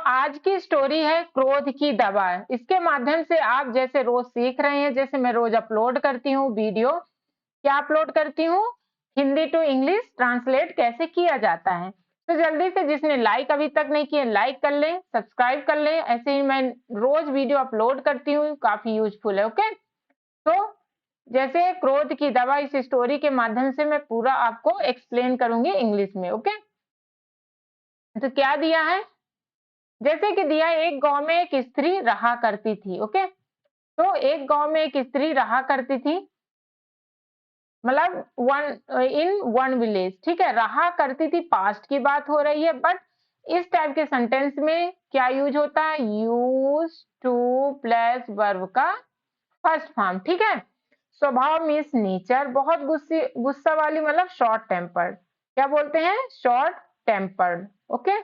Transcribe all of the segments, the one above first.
आज की स्टोरी है क्रोध की दवा। इसके माध्यम से आप जैसे रोज सीख रहे हैं, जैसे मैं रोज अपलोड करती हूँ वीडियो, क्या अपलोड करती हूँ, हिंदी टू इंग्लिश ट्रांसलेट कैसे किया जाता है। तो जल्दी से जिसने लाइक अभी तक नहीं किया लाइक कर लें, सब्सक्राइब कर लें। ऐसे ही मैं रोज वीडियो अपलोड करती हूँ, काफी यूजफुल है। ओके, तो जैसे क्रोध की दवा इस स्टोरी के माध्यम से मैं पूरा आपको एक्सप्लेन करूंगी इंग्लिश में। ओके, तो क्या दिया है, जैसे कि दिया, एक गांव में एक स्त्री रहा करती थी। ओके, तो एक गांव में एक स्त्री रहा करती थी, मतलब इन वन विलेज। ठीक है, रहा करती थी, पास्ट की बात हो रही है, बट इस टाइप के सेंटेंस में क्या यूज होता है, यूज टू प्लस वर्ब का फर्स्ट फॉर्म। ठीक है, स्वभाव मीन्स नेचर, बहुत गुस्सा वाली, मतलब शॉर्ट टेम्पर्ड। क्या बोलते हैं, शॉर्ट टेम्पर्ड। ओके,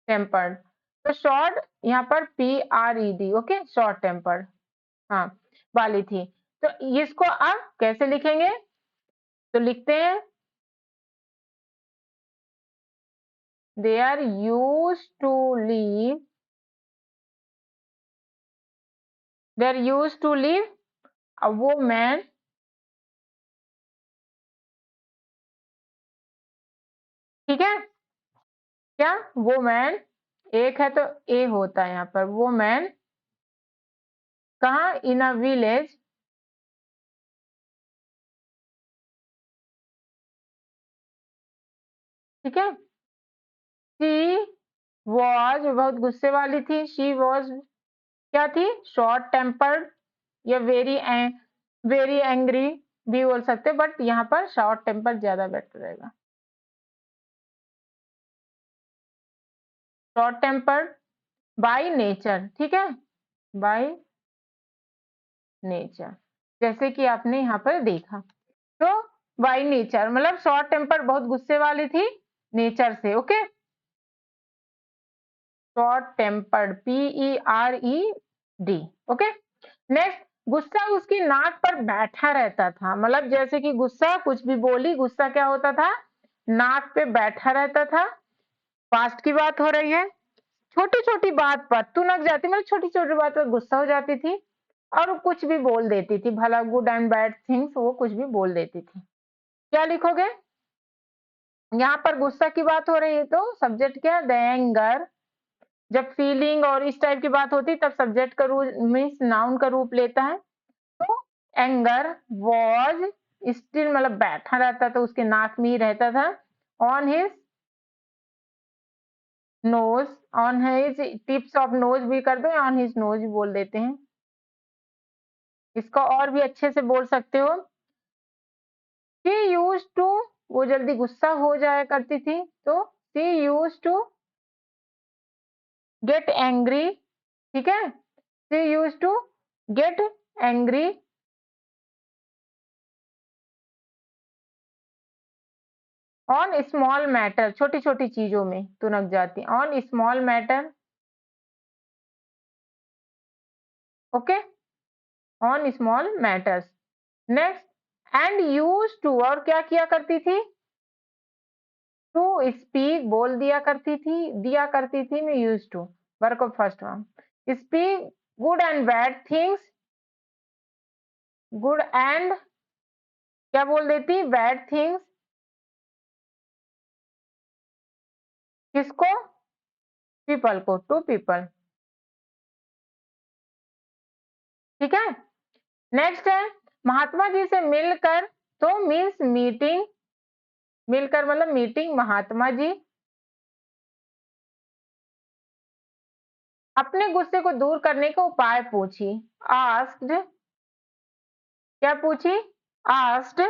टेम्पर्ड, तो शॉर्ट यहाँ पर PRED। ओके, शॉर्ट टेम्पर्ड, हाँ, वाली थी। तो इसको आप कैसे लिखेंगे, तो लिखते हैं they are use to leave, they are use to leave a woman, ठीक है, क्या वुमन एक है तो ए होता है यहाँ पर, वुमन कहाँ, इन अ विलेज, ठीक है। शी वॉज, बहुत गुस्से वाली थी, शी वॉज क्या थी, शॉर्ट टेम्पर्ड, या वेरी एंग्री भी बोल सकते, बट यहाँ पर शॉर्ट टेम्पर ज्यादा बेटर रहेगा। शॉर्ट टेम्पर्ड बाय नेचर, ठीक है, बाय नेचर, जैसे कि आपने यहाँ पर देखा। तो बाय नेचर मतलब शॉर्ट टेम्पर, बहुत गुस्से वाली थी नेचर से। Okay, short tempered, PERED। Okay, next, गुस्सा उसकी नाक पर बैठा रहता था, मतलब जैसे कि गुस्सा कुछ भी बोली, गुस्सा क्या होता था, नाक पे बैठा रहता था। पास्ट की बात हो रही है, छोटी छोटी बात पर तुनक जाती, मतलब छोटी छोटी बात पर गुस्सा हो जाती थी और वो कुछ भी बोल देती थी, भला गुड एंड बैड थिंग्स वो कुछ भी बोल देती थी। क्या लिखोगे, यहाँ पर गुस्सा की बात हो रही है तो सब्जेक्ट क्या, द एंगर। जब फीलिंग और इस टाइप की बात होती तब सब्जेक्ट का रूप मीन्स नाउन का रूप लेता है। तो एंगर वॉज स्टिल, मतलब बैठा रहता था, उसके नाक में ही रहता था, on his nose, on his tips of nose भी कर दो, ऑन हिज नोज भी बोल देते हैं। इसको और भी अच्छे से बोल सकते हो, शी यूज टू, वो जल्दी गुस्सा हो जाया करती थी, तो she use to get angry, ठीक है, she use to get angry on small matter, छोटी छोटी चीजों में तुनक जाती, on small matter. Okay, on small matters. Next, and use to, और क्या किया करती थी, टू स्पीक, बोल दिया करती थी मैं, use to work of first form, speak good and bad things, good and क्या बोल देती, बैड थिंग्स, किसको, पीपल को, टू पीपल, ठीक है। नेक्स्ट है, महात्मा जी से मिलकर, तो मीन्स मीटिंग, मिलकर मतलब मीटिंग, महात्मा जी अपने गुस्से को दूर करने का उपाय पूछी, आस्क्ड, क्या पूछी, asked,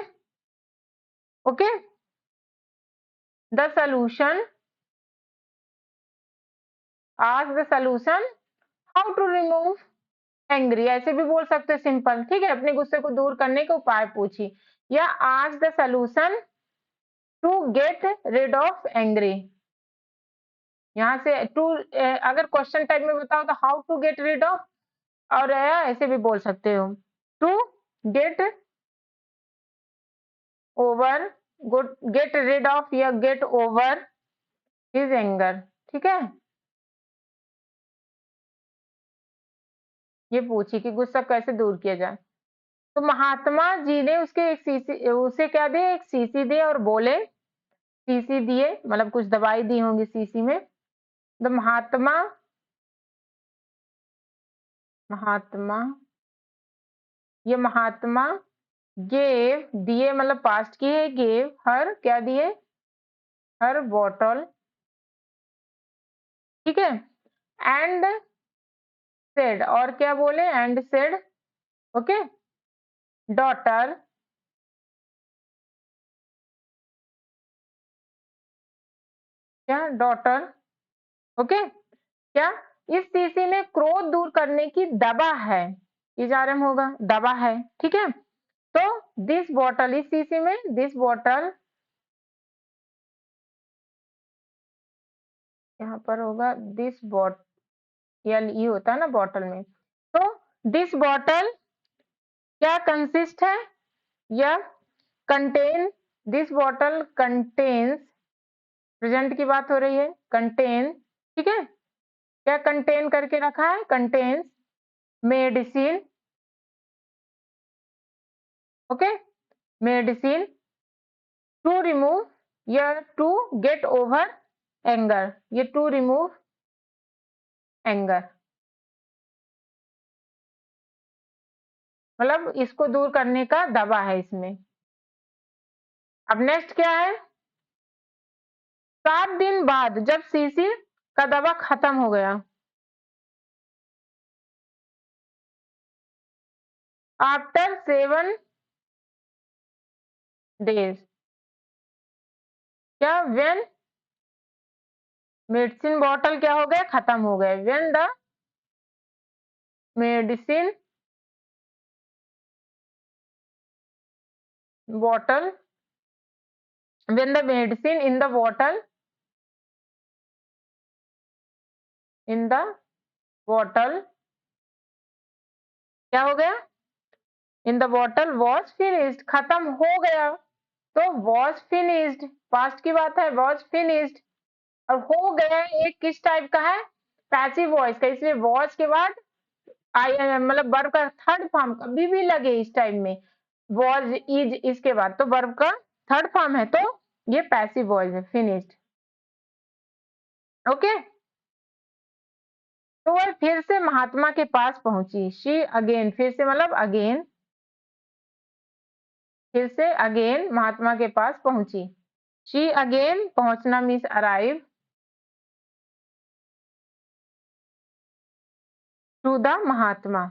okay, the solution, ask the solution how to remove angry, ऐसे भी बोल सकते हैं सिंपल, ठीक है, अपने गुस्से को दूर करने का उपाय पूछी, या ask the solution to get rid of angry. यहाँ से टू, अगर क्वेश्चन टाइप में बताओ तो how to get rid of, और ऐसे भी बोल सकते हो, to get over, good, get rid of या गेट ओवर हिज एंगर, ठीक है, ये पूछी कि गुस्सा कैसे दूर किया जाए। तो महात्मा जी ने उसके एक शीशी उसे क्या दिए, एक शीशी दिए और बोले, शीशी दिए मतलब कुछ दवाई दी होंगी शीशी में। द महात्मा महात्मा ये महात्मा गेव दिए मतलब पास्ट की है, गेव हर क्या दिए, हर बॉटल, ठीक है, एंड सेड और क्या बोले, एंड सेड, ओके, डॉटर, क्या डॉटर, ओके, क्या इस शीशी में क्रोध दूर करने की दवा है, इजारम होगा दवा है, ठीक है। तो दिस बॉटल इस शीशी में, दिस बॉटल यहाँ पर होगा दिस बॉट, एल ई होता है ना बॉटल में। तो दिस बॉटल क्या कंसिस्ट है, या contain, this bottle contains, present की बात हो रही है, कंटेन, ठीक है, क्या कंटेन करके रखा है, contains medicine, okay, medicine to remove या टू गेट ओवर एंगर, ये टू रिमूव एंगर मतलब इसको दूर करने का दवा है इसमें। अब नेक्स्ट क्या है, 7 दिन बाद जब सीसी का दवा खत्म हो गया, आफ्टर 7 डेज, क्या व्हेन मेडिसिन बॉटल क्या हो गया, खत्म हो गया, when the medicine bottle, when the medicine in the bottle, in the bottle क्या हो गया, in the bottle was finished, खत्म हो गया, तो वॉज फिनिश्ड पास्ट की बात है, वॉज फिनिश्ड, और हो गया एक किस टाइप का है, पैसिव वॉइस का, इसलिए वॉज के बाद आई मतलब वर्ब का थर्ड फॉर्म कभी भी लगे इस टाइम में, वॉज इज इसके बाद तो वर्ब का थर्ड फॉर्म है, तो ये पैसिव वॉइस है, फिनिश्ड, ओके। तो वह फिर से महात्मा के पास पहुंची, शी अगेन, फिर से मतलब अगेन, फिर से अगेन महात्मा के पास पहुंची, शी अगेन पहुंचना means arrive, to the Mahatma,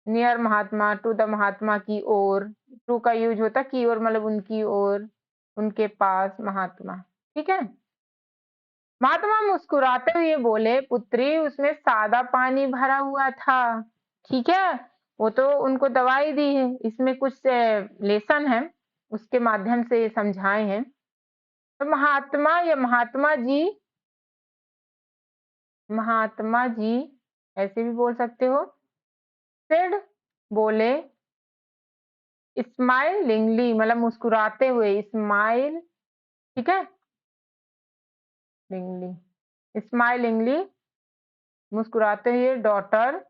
near Mahatma, to the Mahatma की ओर, टू का यूज होता की ओर मतलब उनकी ओर, उनके पास महात्मा, ठीक है। महात्मा मुस्कुराते हुए बोले, पुत्री उसमें सादा पानी भरा हुआ था, ठीक है, वो तो उनको दवाई दी है, इसमें कुछ लेसन है उसके माध्यम से समझाए हैं। तो महात्मा या महात्मा जी ऐसे भी बोल सकते हो, सेड बोले, स्माइलिंगली मतलब मुस्कुराते हुए, स्माइल, ठीक है, लिंगली स्माइलिंगली मुस्कुराते हुए, डॉटर,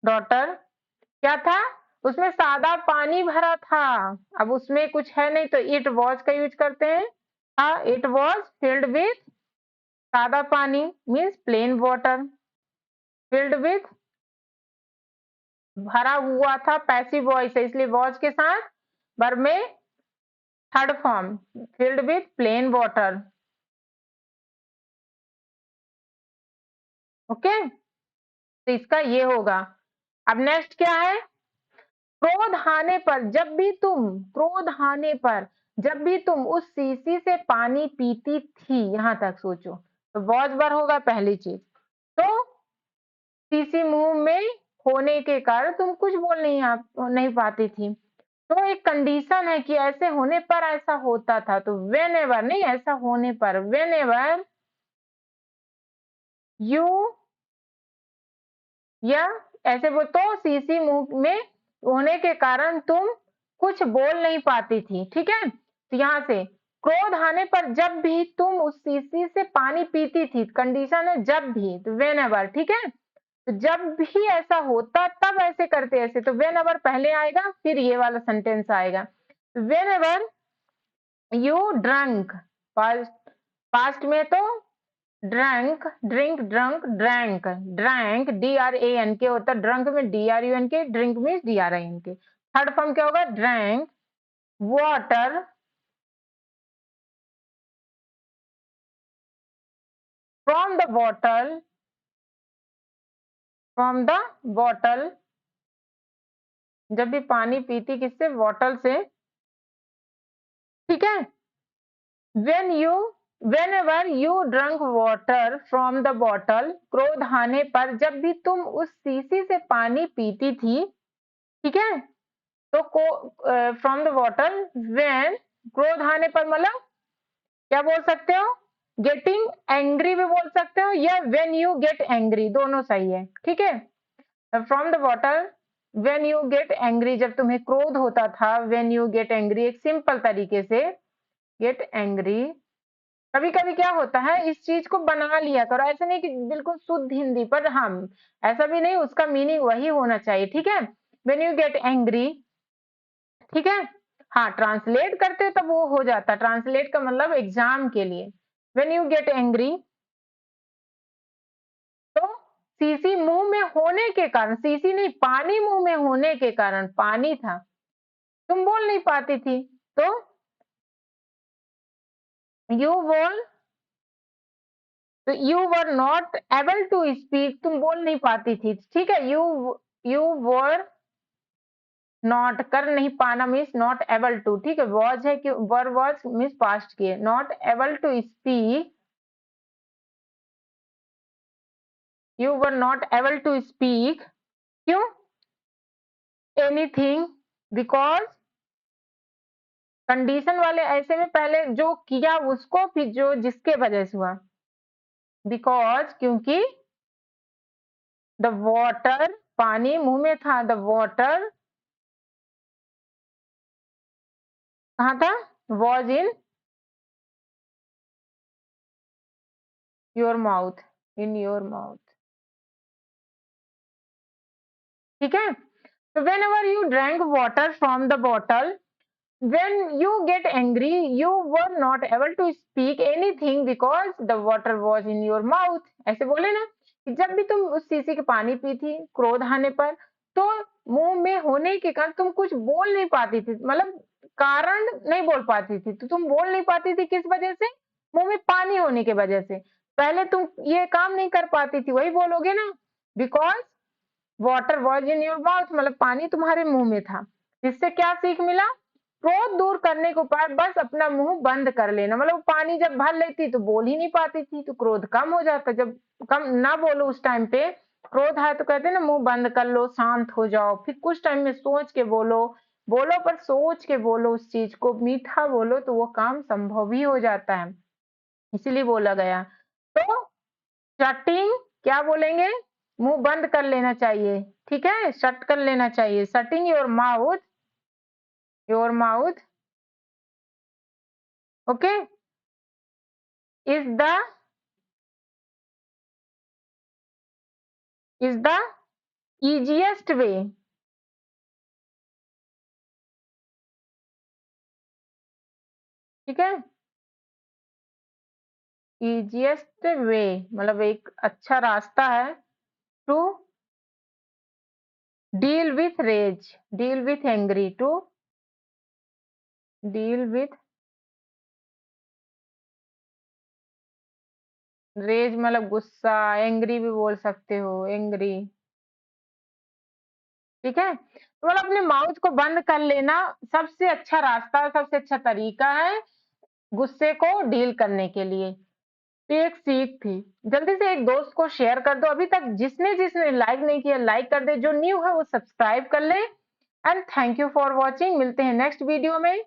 डॉटर क्या था, उसमें सादा पानी भरा था, अब उसमें कुछ है नहीं तो इट वॉज का यूज करते हैं, हाँ इट वॉज फिल्ड विथ, सादा पानी means plain water, filled with भरा हुआ था, पैसिव वॉइस है इसलिए वॉज के साथ वर्ब में third form, filled with plain water, okay, तो इसका ये होगा। अब नेक्स्ट क्या है, क्रोध आने पर जब भी तुम, क्रोध आने पर जब भी तुम उस शीशी से पानी पीती थी, यहां तक सोचो, तो वॉज वर होगा पहली चीज, तो शीशी मुंह में होने के कारण तुम कुछ बोल नहीं पाती थी, तो एक कंडीशन है कि ऐसे होने पर ऐसा होता था, तो वेन एवर नहीं, ऐसा होने पर, वेन एवर यू, या ऐसे वो तो शीशी मुंह में होने के कारण तुम कुछ बोल नहीं पाती थी, ठीक है, तो यहां से क्रोध आने पर जब भी तुम उस शीशी से पानी पीती थी, कंडीशन है जब भी, तो वेन एवर, ठीक है। तो जब भी ऐसा होता तब ऐसे करते, ऐसे तो वेन एवर पहले आएगा, फिर ये वाला सेंटेंस आएगा। When ever you drunk, past में तो drunk, drink, drunk, drank, drank DRANK होता है, ड्रंक में DRUNK, ड्रिंक में DRINK। थर्ड फॉर्म क्या होगा, drank water from the bottle, from the bottle, जब भी पानी पीती किससे, बॉटल से, ठीक है। When you, whenever you drank water from the bottle, क्रोध आने पर जब भी तुम उस शीशी से पानी पीती थी, ठीक है। तो फ्रॉम द बॉटल, व्हेन, क्रोध आने पर मतलब क्या बोल सकते हो, गेटिंग एंग्री भी बोल सकते हो, या व्हेन यू गेट एंग्री, दोनों सही है, ठीक है। From the bottle when you get angry, जब तुम्हें क्रोध होता था, व्हेन यू गेट एंग्री, एक सिंपल तरीके से गेट एंग्री। कभी कभी क्या होता है, इस चीज को बना लिया करो, ऐसा नहीं कि बिल्कुल शुद्ध हिंदी, पर हम ऐसा भी नहीं, उसका मीनिंग वही होना चाहिए, ठीक है। व्हेन यू गेट एंग्री, ठीक है। हाँ, ट्रांसलेट करते तब वो हो जाता, ट्रांसलेट का मतलब एग्जाम के लिए। व्हेन यू गेट एंग्री, तो सीसी मुंह में होने के कारण, सीसी नहीं, पानी मुंह में होने के कारण, पानी था, तुम बोल नहीं पाती थी, तो यू बोल, तो you were not able to speak, तुम बोल नहीं पाती थी, ठीक है। यू वर नॉट, कर नहीं पाना मीन्स नॉट एबल टू, ठीक है। वॉज है कि वर, वॉज मीन्स पास्ट किए, not able to speak, you were not able to speak, क्यों, एनीथिंग, बिकॉज, कंडीशन वाले ऐसे में पहले जो किया उसको, फिर जो जिसके वजह से हुआ, बिकॉज क्योंकि, द वॉटर, पानी मुंह में था, द वॉटर कहाँ था, was in your mouth, in your mouth, ठीक है। तो when ever you drank water from the bottle, when you get angry you were not able to speak anything because the water was in your mouth, ऐसे बोले ना कि जब भी तुम उस शीशी के पानी पी थी क्रोध आने पर, तो मुंह में होने के कारण तुम कुछ बोल नहीं पाती थी, मतलब कारण नहीं बोल पाती थी, तो तुम बोल नहीं पाती थी किस वजह से, मुंह में पानी होने की वजह से। पहले तुम ये काम नहीं कर पाती थी, वही बोलोगे ना, because water was in your mouth, मतलब पानी तुम्हारे मुंह में था। इससे क्या सीख मिला, क्रोध दूर करने के उपाय बस अपना मुंह बंद कर लेना, मतलब पानी जब भर लेती तो बोल ही नहीं पाती थी, तो क्रोध कम हो जाता, जब कम ना बोलो उस टाइम पे, क्रोध है तो कहते हैं ना मुंह बंद कर लो, शांत हो जाओ, फिर कुछ टाइम में सोच के बोलो, बोलो पर सोच के बोलो, उस चीज को मीठा बोलो, तो वो काम संभव ही हो जाता है, इसीलिए बोला गया। तो शटिंग क्या बोलेंगे, मुंह बंद कर लेना चाहिए, ठीक है, शट कर लेना चाहिए, shutting your mouth, your mouth, okay, is the, is the easiest way, ठीक है। इजिएस्ट वे मतलब एक अच्छा रास्ता है, to deal with rage, deal with angry, to deal with rage मतलब गुस्सा, एंग्री भी बोल सकते हो, एंग्री, ठीक है। तो मतलब अपने माउथ को बंद कर लेना सबसे अच्छा रास्ता, सबसे अच्छा तरीका है गुस्से को डील करने के लिए। तो ये एक सीख थी, जल्दी से एक दोस्त को शेयर कर दो, अभी तक जिसने जिसने लाइक नहीं किया लाइक कर दे, जो न्यू है वो सब्सक्राइब कर ले, and thank you for watching, मिलते हैं नेक्स्ट वीडियो में।